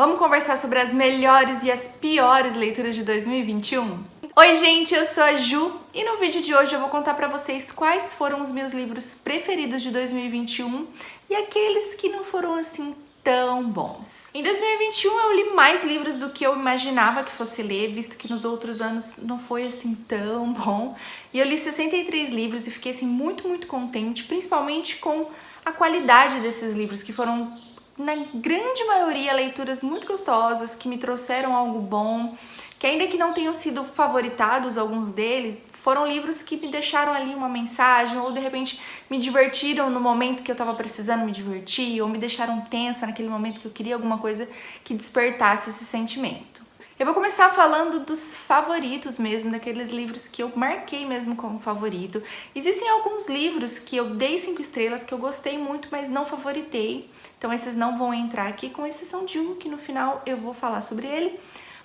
Vamos conversar sobre as melhores e as piores leituras de 2021? Oi gente, eu sou a Ju e no vídeo de hoje eu vou contar pra vocês quais foram os meus livros preferidos de 2021 e aqueles que não foram assim tão bons. Em 2021 eu li mais livros do que eu imaginava que fosse ler, visto que nos outros anos não foi assim tão bom. E eu li 63 livros e fiquei assim muito contente, principalmente com a qualidade desses livros, que foram na grande maioria leituras muito gostosas, que me trouxeram algo bom, que ainda que não tenham sido favoritados alguns deles, foram livros que me deixaram ali uma mensagem, ou de repente me divertiram no momento que eu estava precisando me divertir, ou me deixaram tensa naquele momento que eu queria alguma coisa que despertasse esse sentimento. Eu vou começar falando dos favoritos mesmo, daqueles livros que eu marquei mesmo como favorito. Existem alguns livros que eu dei 5 estrelas, que eu gostei muito, mas não favoritei. Então esses não vão entrar aqui, com exceção de um, que no final eu vou falar sobre ele.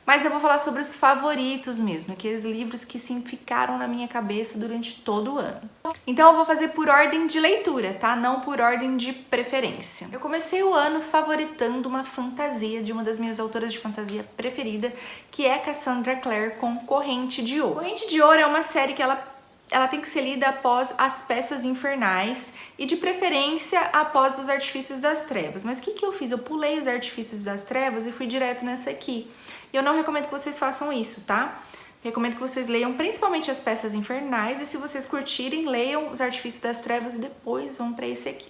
Mas eu vou falar sobre os favoritos mesmo, aqueles livros que sim ficaram na minha cabeça durante todo o ano. Então eu vou fazer por ordem de leitura, tá? Não por ordem de preferência. Eu comecei o ano favoritando uma fantasia de uma das minhas autoras de fantasia preferida, que é Cassandra Clare, com Corrente de Ouro. Corrente de Ouro é uma série que ela tem que ser lida após As Peças Infernais e de preferência após Os Artifícios das Trevas. Mas o que eu fiz? Eu pulei Os Artifícios das Trevas e fui direto nessa aqui. E eu não recomendo que vocês façam isso, tá? Recomendo que vocês leiam principalmente As Peças Infernais e se vocês curtirem, leiam Os Artifícios das Trevas e depois vão pra esse aqui.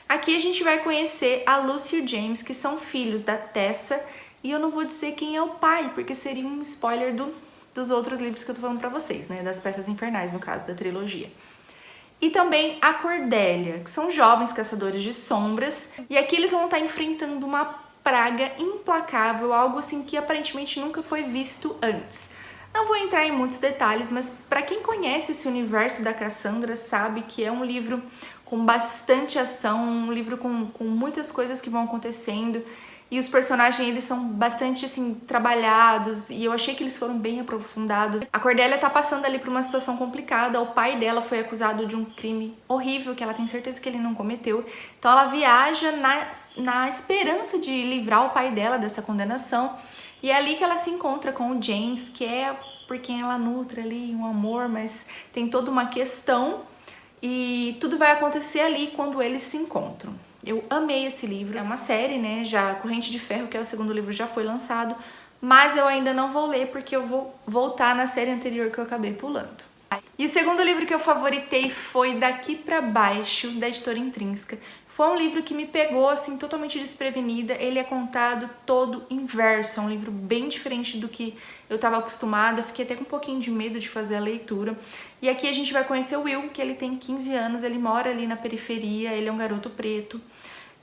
Aqui a gente vai conhecer a Lucy e o James, que são filhos da Tessa, e eu não vou dizer quem é o pai, porque seria um spoiler dos outros livros que eu tô falando pra vocês, né? Das Peças Infernais, no caso, da trilogia. E também a Cordélia, que são jovens caçadores de sombras, e aqui eles vão estar enfrentando uma praga implacável, algo assim que aparentemente nunca foi visto antes. Não vou entrar em muitos detalhes, mas para quem conhece esse universo da Cassandra sabe que é um livro com bastante ação, um livro com muitas coisas que vão acontecendo. E os personagens, eles são bastante, assim, trabalhados, e eu achei que eles foram bem aprofundados. A Cordélia tá passando ali por uma situação complicada, o pai dela foi acusado de um crime horrível, que ela tem certeza que ele não cometeu. Então ela viaja na esperança de livrar o pai dela dessa condenação, e é ali que ela se encontra com o James, que é por quem ela nutre ali um amor, mas tem toda uma questão, e tudo vai acontecer ali quando eles se encontram. Eu amei esse livro, é uma série, né, já Corrente de Ferro, que é o segundo livro, já foi lançado, mas eu ainda não vou ler porque eu vou voltar na série anterior que eu acabei pulando. E o segundo livro que eu favoritei foi Daqui Pra Baixo, da editora Intrínseca. Foi um livro que me pegou, assim, totalmente desprevenida, ele é contado todo em verso, é um livro bem diferente do que eu estava acostumada, fiquei até com um pouquinho de medo de fazer a leitura. E aqui a gente vai conhecer o Will, que ele tem 15 anos, ele mora ali na periferia, ele é um garoto preto.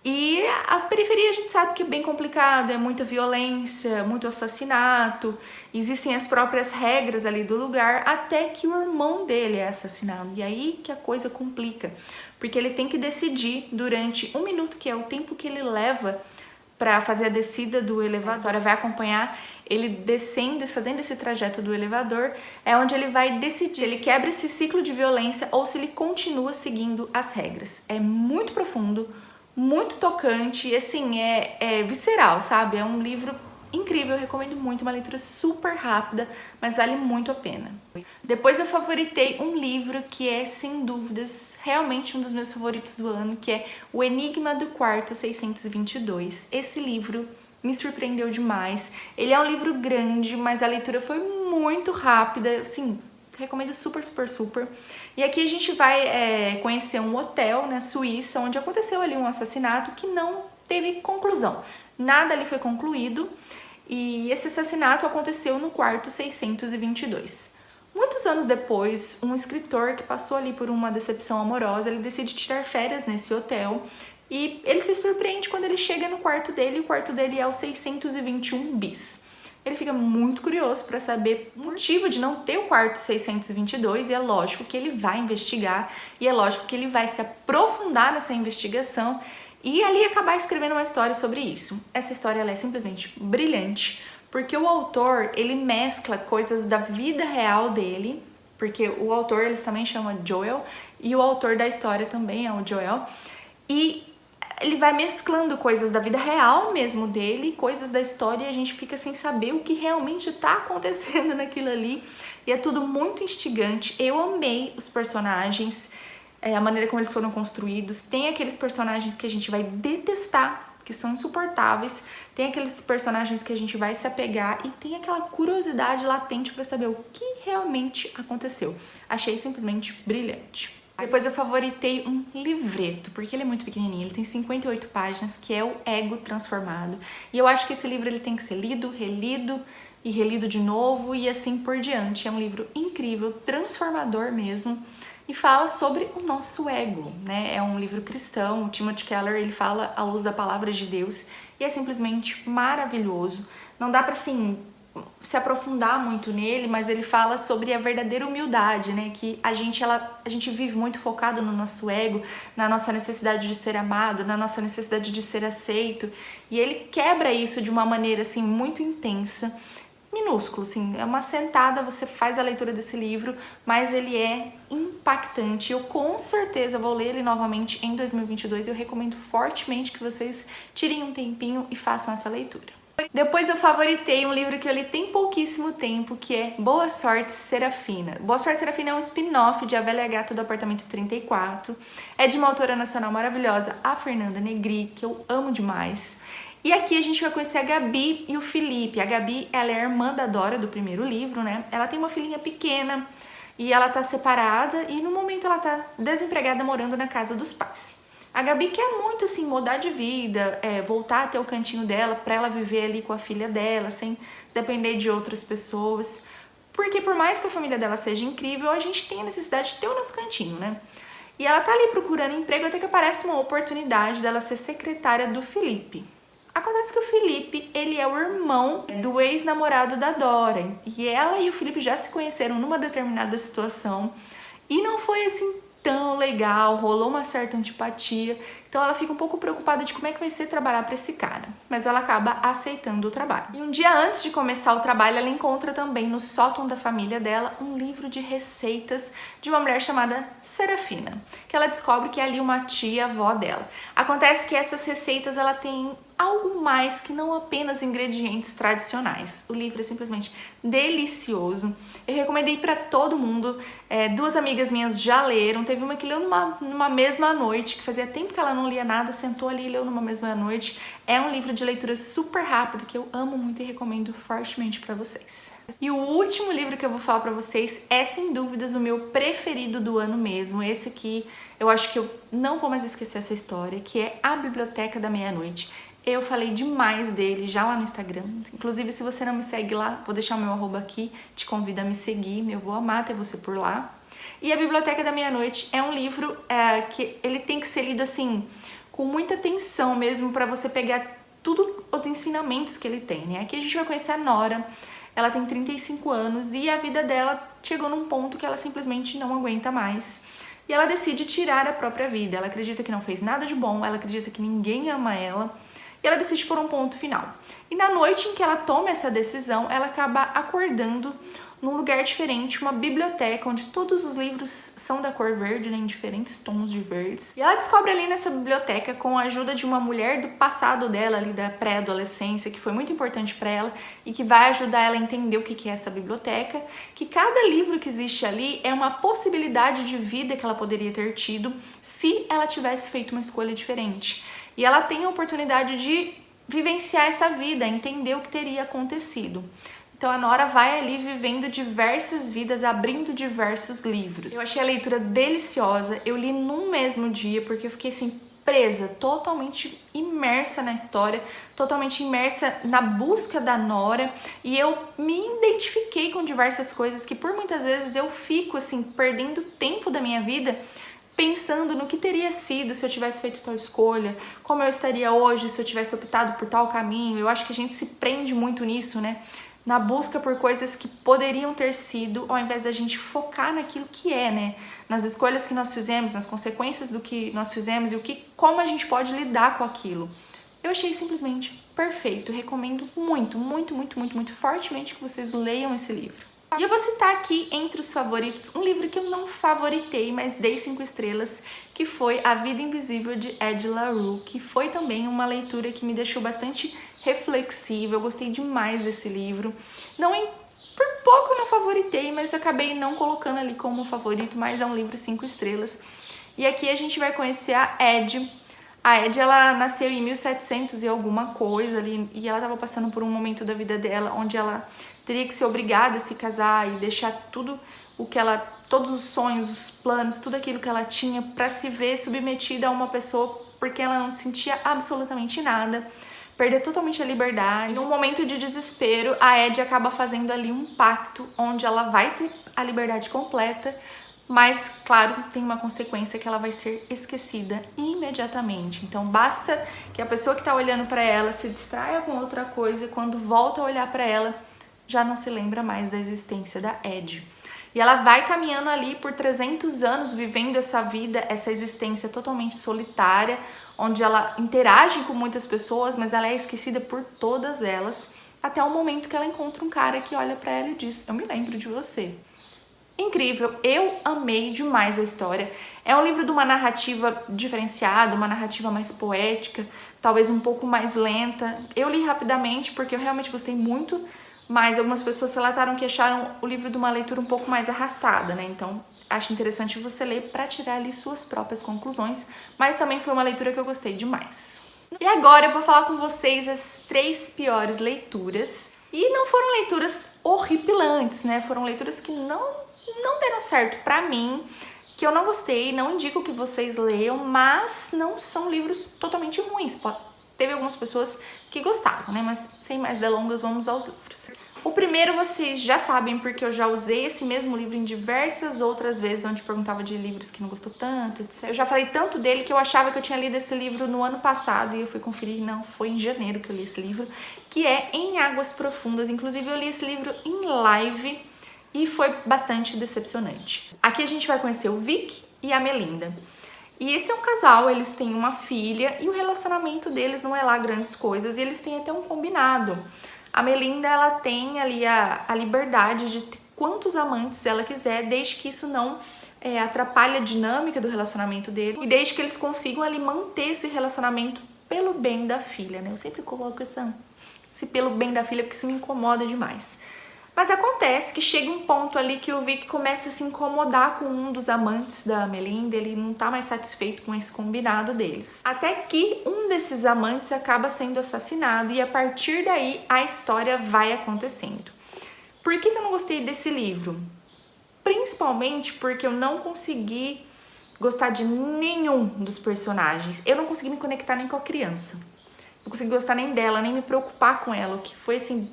E a periferia a gente sabe que é bem complicado, é muita violência, muito assassinato, existem as próprias regras ali do lugar, até que o irmão dele é assassinado. E aí que a coisa complica, porque ele tem que decidir durante 1 minuto, que é o tempo que ele leva para fazer a descida do elevador. A história vai acompanhar ele descendo, fazendo esse trajeto do elevador, é onde ele vai decidir se ele quebra esse ciclo de violência ou se ele continua seguindo as regras. É muito profundo, muito tocante e assim, é visceral, sabe? É um livro incrível, eu recomendo muito, uma leitura super rápida, mas vale muito a pena. Depois eu favoritei um livro que é, sem dúvidas, realmente um dos meus favoritos do ano, que é O Enigma do Quarto 622. Esse livro me surpreendeu demais. Ele é um livro grande, mas a leitura foi muito rápida, assim, recomendo super. E aqui a gente vai conhecer um hotel na Suíça, onde aconteceu ali um assassinato que não teve conclusão. Nada ali foi concluído e esse assassinato aconteceu no quarto 622. Muitos anos depois, um escritor que passou ali por uma decepção amorosa, ele decide tirar férias nesse hotel e ele se surpreende quando ele chega no quarto dele, e o quarto dele é o 621 bis. Ele fica muito curioso para saber o motivo de não ter o quarto 622 e é lógico que ele vai investigar e é lógico que ele vai se aprofundar nessa investigação e ali acabar escrevendo uma história sobre isso. Essa história ela é simplesmente brilhante porque o autor ele mescla coisas da vida real dele, porque o autor eles também chama Joel e o autor da história também é o Joel, e ele vai mesclando coisas da vida real mesmo dele, coisas da história, e a gente fica sem saber o que realmente tá acontecendo naquilo ali. E é tudo muito instigante. Eu amei os personagens, a maneira como eles foram construídos. Tem aqueles personagens que a gente vai detestar, que são insuportáveis. Tem aqueles personagens que a gente vai se apegar e tem aquela curiosidade latente para saber o que realmente aconteceu. Achei simplesmente brilhante. Depois eu favoritei um livreto, porque ele é muito pequenininho, ele tem 58 páginas, que é o Ego Transformado. E eu acho que esse livro ele tem que ser lido, relido e relido de novo e assim por diante. É um livro incrível, transformador mesmo, e fala sobre o nosso ego, né? É um livro cristão, o Timothy Keller, ele fala à luz da palavra de Deus e é simplesmente maravilhoso. Não dá pra, assim, se aprofundar muito nele, mas ele fala sobre a verdadeira humildade, né? Que a gente vive muito focado no nosso ego, na nossa necessidade de ser amado, na nossa necessidade de ser aceito, e ele quebra isso de uma maneira assim muito intensa, minúsculo, assim, é uma sentada, você faz a leitura desse livro, mas ele é impactante. Eu com certeza vou ler ele novamente em 2022 e eu recomendo fortemente que vocês tirem um tempinho e façam essa leitura. Depois eu favoritei um livro que eu li tem pouquíssimo tempo, que é Boa Sorte Serafina. Boa Sorte Serafina é um spin-off de A Velha Gata do Apartamento 34. É de uma autora nacional maravilhosa, a Fernanda Negri, que eu amo demais. E aqui a gente vai conhecer a Gabi e o Felipe. A Gabi, ela é a irmã da Dora do primeiro livro, né? Ela tem uma filhinha pequena e ela tá separada e no momento ela tá desempregada morando na casa dos pais. A Gabi quer muito, assim, mudar de vida, voltar a ter o cantinho dela pra ela viver ali com a filha dela, sem depender de outras pessoas. Porque por mais que a família dela seja incrível, a gente tem a necessidade de ter o nosso cantinho, né? E ela tá ali procurando emprego até que aparece uma oportunidade dela ser secretária do Felipe. Acontece que o Felipe, ele é o irmão do ex-namorado da Dora. E ela e o Felipe já se conheceram numa determinada situação. E não foi assim tão legal, rolou uma certa antipatia, então ela fica um pouco preocupada de como é que vai ser trabalhar para esse cara, mas ela acaba aceitando o trabalho. E um dia antes de começar o trabalho, ela encontra também no sótão da família dela um livro de receitas de uma mulher chamada Serafina, que ela descobre que é ali uma tia-avó dela. Acontece que essas receitas ela tem algo mais que não apenas ingredientes tradicionais. O livro é simplesmente delicioso. Eu recomendei para todo mundo. Duas amigas minhas já leram. Teve uma que leu numa mesma noite, que fazia tempo que ela não lia nada, sentou ali e leu numa mesma noite. É um livro de leitura super rápido que eu amo muito e recomendo fortemente para vocês. E o último livro que eu vou falar para vocês é, sem dúvidas, o meu preferido do ano mesmo. Esse aqui, eu acho que eu não vou mais esquecer essa história, que é A Biblioteca da Meia-Noite. Eu falei demais dele já lá no Instagram. Inclusive, se você não me segue lá, vou deixar o meu arroba aqui, te convido a me seguir, eu vou amar ter você por lá. E A Biblioteca da Meia-Noite é um livro que ele tem que ser lido assim, com muita atenção mesmo, para você pegar todos os ensinamentos que ele tem, né? Aqui a gente vai conhecer a Nora, ela tem 35 anos e a vida dela chegou num ponto que ela simplesmente não aguenta mais. E ela decide tirar a própria vida. Ela acredita que não fez nada de bom, ela acredita que ninguém ama ela. E ela decide pôr um ponto final. E na noite em que ela toma essa decisão, ela acaba acordando num lugar diferente, uma biblioteca onde todos os livros são da cor verde, né, em diferentes tons de verdes. E ela descobre ali nessa biblioteca, com a ajuda de uma mulher do passado dela, ali da pré-adolescência, que foi muito importante para ela e que vai ajudar ela a entender o que é essa biblioteca, que cada livro que existe ali é uma possibilidade de vida que ela poderia ter tido se ela tivesse feito uma escolha diferente. E ela tem a oportunidade de vivenciar essa vida, entender o que teria acontecido. Então a Nora vai ali vivendo diversas vidas, abrindo diversos livros. Eu achei a leitura deliciosa, eu li num mesmo dia, porque eu fiquei assim, presa, totalmente imersa na história, totalmente imersa na busca da Nora, e eu me identifiquei com diversas coisas que por muitas vezes eu fico assim, perdendo tempo da minha vida, pensando no que teria sido se eu tivesse feito tal escolha, como eu estaria hoje se eu tivesse optado por tal caminho. Eu acho que a gente se prende muito nisso, né? Na busca por coisas que poderiam ter sido, ao invés da gente focar naquilo que é, né? Nas escolhas que nós fizemos, nas consequências do que nós fizemos e como a gente pode lidar com aquilo. Eu achei simplesmente perfeito. Recomendo muito, muito, muito, muito, muito fortemente que vocês leiam esse livro. E eu vou citar aqui entre os favoritos um livro que eu não favoritei, mas dei 5 estrelas, que foi A Vida Invisível de Ed La Rue, que foi também uma leitura que me deixou bastante reflexiva. Eu gostei demais desse livro. Por pouco eu não favoritei, mas acabei não colocando ali como favorito, mas é um livro 5 estrelas. E aqui a gente vai conhecer a Ed. A Ed, ela nasceu em 1700 e alguma coisa ali, e ela estava passando por um momento da vida dela onde ela teria que ser obrigada a se casar e deixar tudo o que ela, todos os sonhos, os planos, tudo aquilo que ela tinha para se ver submetida a uma pessoa porque ela não sentia absolutamente nada, perder totalmente a liberdade. Num momento de desespero, a Ed acaba fazendo ali um pacto onde ela vai ter a liberdade completa, mas, claro, tem uma consequência que ela vai ser esquecida imediatamente. Então, basta que a pessoa que está olhando para ela se distraia com outra coisa e quando volta a olhar para ela, já não se lembra mais da existência da Ed. E ela vai caminhando ali por 300 anos, vivendo essa vida, essa existência totalmente solitária, onde ela interage com muitas pessoas, mas ela é esquecida por todas elas, até o momento que ela encontra um cara que olha para ela e diz: eu me lembro de você. Incrível, eu amei demais a história. É um livro de uma narrativa diferenciada, uma narrativa mais poética, talvez um pouco mais lenta. Eu li rapidamente porque eu realmente gostei muito, mas algumas pessoas relataram que acharam o livro de uma leitura um pouco mais arrastada, né? Então, acho interessante você ler para tirar ali suas próprias conclusões, mas também foi uma leitura que eu gostei demais. E agora eu vou falar com vocês as 3 piores leituras. E não foram leituras horripilantes, né? Foram leituras que não deram certo pra mim, que eu não gostei, não indico que vocês leiam, mas não são livros totalmente ruins. Teve algumas pessoas que gostaram, né? Mas sem mais delongas, vamos aos livros. O primeiro vocês já sabem, porque eu já usei esse mesmo livro em diversas outras vezes, onde perguntava de livros que não gostou tanto, etc. Eu já falei tanto dele que eu achava que eu tinha lido esse livro no ano passado e eu fui conferir, não, foi em janeiro que eu li esse livro, que é Em Águas Profundas. Inclusive eu li esse livro em live e foi bastante decepcionante. Aqui a gente vai conhecer o Vic e a Melinda. E esse é um casal, eles têm uma filha e o relacionamento deles não é lá grandes coisas e eles têm até um combinado. A Melinda, ela tem ali a liberdade de ter quantos amantes ela quiser, desde que isso não atrapalhe a dinâmica do relacionamento dele e desde que eles consigam ali manter esse relacionamento pelo bem da filha, né? Eu sempre coloco esse pelo bem da filha porque isso me incomoda demais. Mas acontece que chega um ponto ali que o Vic começa a se incomodar com um dos amantes da Melinda, ele não tá mais satisfeito com esse combinado deles. Até que um desses amantes acaba sendo assassinado e a partir daí a história vai acontecendo. Por que eu não gostei desse livro? Principalmente porque eu não consegui gostar de nenhum dos personagens. Eu não consegui me conectar nem com a criança. Não consegui gostar nem dela, nem me preocupar com ela, o que foi assim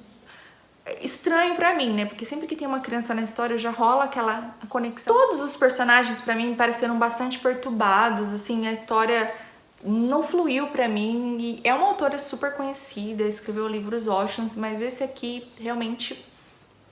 estranho pra mim, né? Porque sempre que tem uma criança na história já rola aquela conexão. Todos os personagens pra mim me pareceram bastante perturbados, assim, a história não fluiu pra mim. E é uma autora super conhecida, escreveu livros ótimos, mas esse aqui realmente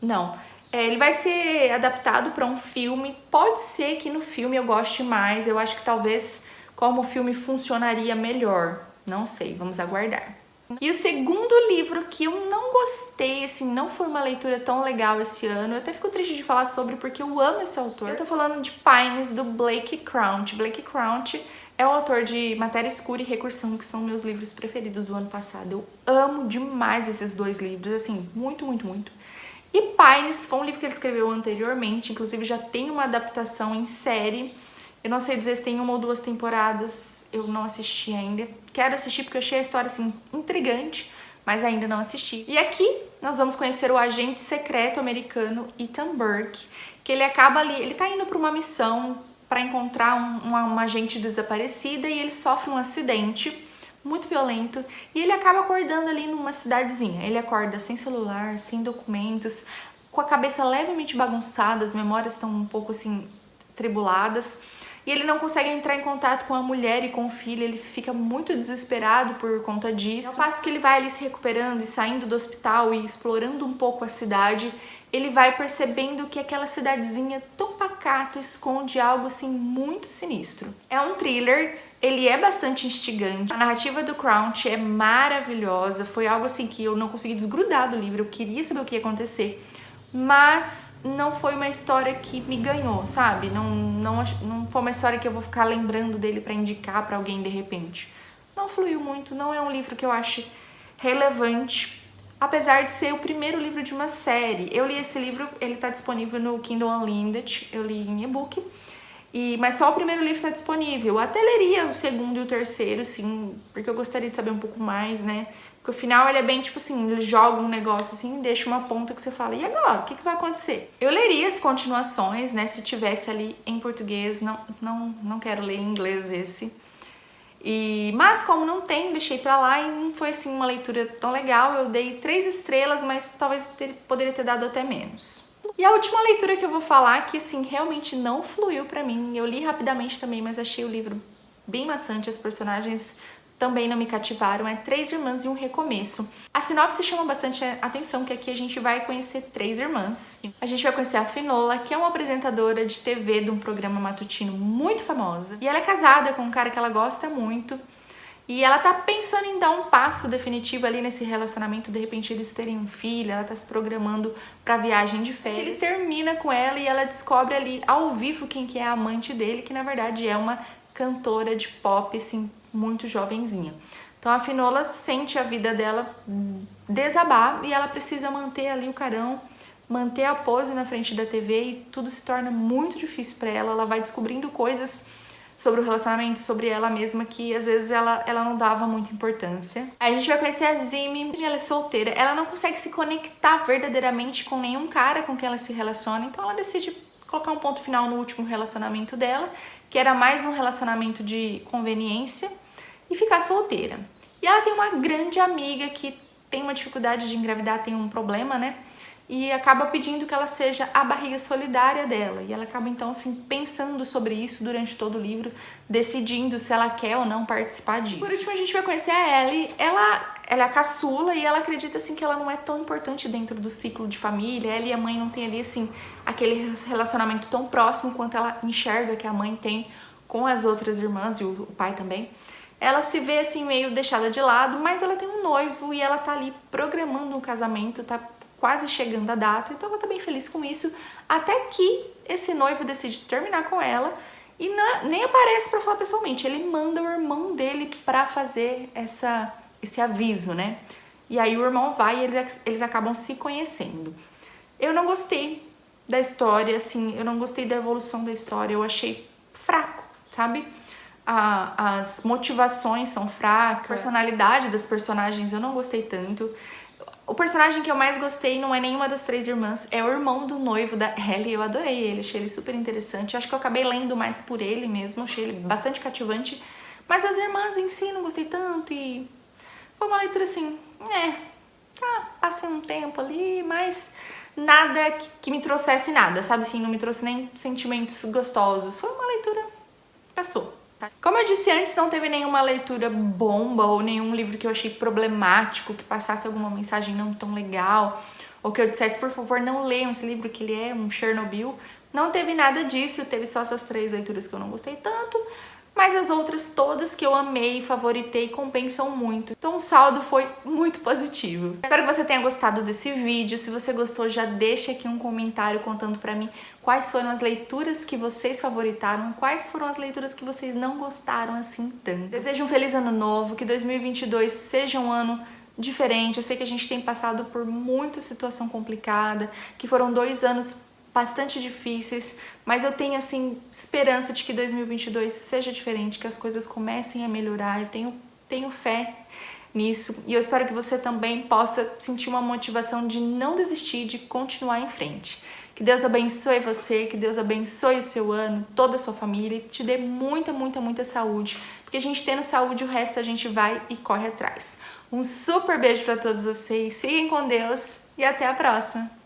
não. Ele vai ser adaptado pra um filme, pode ser que no filme eu goste mais, eu acho que talvez como o filme funcionaria melhor, não sei, vamos aguardar. E o segundo livro que eu não gostei, assim, não foi uma leitura tão legal esse ano, eu até fico triste de falar sobre porque eu amo esse autor. Eu tô falando de Pines, do Blake Crouch. Blake Crouch é o autor de Matéria Escura e Recursão, que são meus livros preferidos do ano passado. Eu amo demais esses 2 livros, assim, muito, muito, muito. E Pines foi um livro que ele escreveu anteriormente, inclusive já tem uma adaptação em série. Eu não sei dizer se tem 1 ou 2 temporadas, eu não assisti ainda. Quero assistir porque eu achei a história, assim, intrigante, mas ainda não assisti. E aqui nós vamos conhecer o agente secreto americano Ethan Burke, que ele acaba ali, ele tá indo para uma missão para encontrar uma agente desaparecida e ele sofre um acidente muito violento e ele acaba acordando ali numa cidadezinha. Ele acorda sem celular, sem documentos, com a cabeça levemente bagunçada, as memórias estão um pouco, assim, tribuladas. E ele não consegue entrar em contato com a mulher e com o filho, ele fica muito desesperado por conta disso. Ao passo que ele vai ali se recuperando e saindo do hospital e explorando um pouco a cidade, ele vai percebendo que aquela cidadezinha tão pacata esconde algo assim muito sinistro. É um thriller, ele é bastante instigante, a narrativa do Crouch é maravilhosa, foi algo assim que eu não consegui desgrudar do livro, eu queria saber o que ia acontecer. mas não foi uma história que me ganhou, sabe? Não foi uma história que eu vou ficar lembrando dele pra indicar pra alguém de repente. Não fluiu muito, não é um livro que eu acho relevante, apesar de ser o primeiro livro de uma série. Eu li esse livro, ele tá disponível no Kindle Unlimited, eu li em e-book, mas só o primeiro livro está disponível. Eu até leria o segundo e o terceiro, sim, porque eu gostaria de saber um pouco mais, né? Porque o final ele é bem tipo assim, ele joga um negócio assim, deixa uma ponta que você fala, e agora? O que vai acontecer? Eu leria as continuações, né? Se tivesse ali em português, não quero ler em inglês esse. Mas como não tem, deixei pra lá e não foi assim uma leitura tão legal. Eu dei 3 estrelas, mas talvez poderia ter dado até menos. E a última leitura que eu vou falar, que assim, realmente não fluiu pra mim, eu li rapidamente também, mas achei o livro bem maçante, as personagens também não me cativaram, é Três Irmãs e um Recomeço. A sinopse chama bastante atenção, que aqui a gente vai conhecer 3 irmãs. A gente vai conhecer a Finola, que é uma apresentadora de TV de um programa matutino muito famosa, e ela é casada com um cara que ela gosta muito, e ela tá pensando em dar um passo definitivo ali nesse relacionamento, de repente eles terem um filho, ela tá se programando pra viagem de férias. Ele termina com ela e ela descobre ali ao vivo quem que é a amante dele, que na verdade é uma cantora de pop, assim, muito jovenzinha. Então a Finola sente a vida dela desabar e ela precisa manter ali o carão, manter a pose na frente da TV e tudo se torna muito difícil pra ela. Ela vai descobrindo coisas sobre o relacionamento, sobre ela mesma, que às vezes ela não dava muita importância. Aí a gente vai conhecer a Zimi, ela é solteira, ela não consegue se conectar verdadeiramente com nenhum cara com quem ela se relaciona, então ela decide colocar um ponto final no último relacionamento dela, que era mais um relacionamento de conveniência, e ficar solteira. E ela tem uma grande amiga que tem uma dificuldade de engravidar, tem um problema, né? E acaba pedindo que ela seja a barriga solidária dela. E ela acaba, então, assim, pensando sobre isso durante todo o livro, decidindo se ela quer ou não participar disso. Por último, a gente vai conhecer a Ellie. Ela é a caçula e ela acredita, assim, que ela não é tão importante dentro do ciclo de família. Ela e a mãe não têm ali, assim, aquele relacionamento tão próximo quanto ela enxerga que a mãe tem com as outras irmãs e o pai também. Ela se vê, assim, meio deixada de lado, mas ela tem um noivo e ela tá ali programando um casamento, tá quase chegando a data, então ela tá bem feliz com isso, até que esse noivo decide terminar com ela e nem aparece pra falar pessoalmente, ele manda o irmão dele pra fazer esse aviso, né? E aí o irmão vai e eles acabam se conhecendo. Eu não gostei da história, assim, eu não gostei da evolução da história, eu achei fraco, sabe? As motivações são fracas, a personalidade das personagens eu não gostei tanto. O personagem que eu mais gostei não é nenhuma das 3 irmãs, é o irmão do noivo da Ellie. Eu adorei ele, achei ele super interessante. Acho que eu acabei lendo mais por ele mesmo, achei ele bastante cativante. Mas as irmãs em si não gostei tanto e foi uma leitura assim, passei um tempo ali, mas nada que me trouxesse nada, sabe assim, não me trouxe nem sentimentos gostosos. Foi uma leitura, passou. Como eu disse antes, não teve nenhuma leitura bomba ou nenhum livro que eu achei problemático, que passasse alguma mensagem não tão legal, ou que eu dissesse, por favor, não leiam esse livro que ele é um Chernobyl. Não teve nada disso, teve só essas 3 leituras que eu não gostei tanto, mas as outras todas que eu amei, favoritei, compensam muito. Então o saldo foi muito positivo. Espero que você tenha gostado desse vídeo. Se você gostou, já deixa aqui um comentário contando pra mim quais foram as leituras que vocês favoritaram, quais foram as leituras que vocês não gostaram assim tanto. Desejo um feliz ano novo, que 2022 seja um ano diferente. Eu sei que a gente tem passado por muita situação complicada, que foram 2 anos bastante difíceis, mas eu tenho, assim, esperança de que 2022 seja diferente, que as coisas comecem a melhorar. Eu tenho fé nisso e eu espero que você também possa sentir uma motivação de não desistir, de continuar em frente. Que Deus abençoe você, que Deus abençoe o seu ano, toda a sua família e te dê muita, muita, muita saúde, porque a gente tendo saúde, o resto a gente vai e corre atrás. Um super beijo para todos vocês, fiquem com Deus e até a próxima!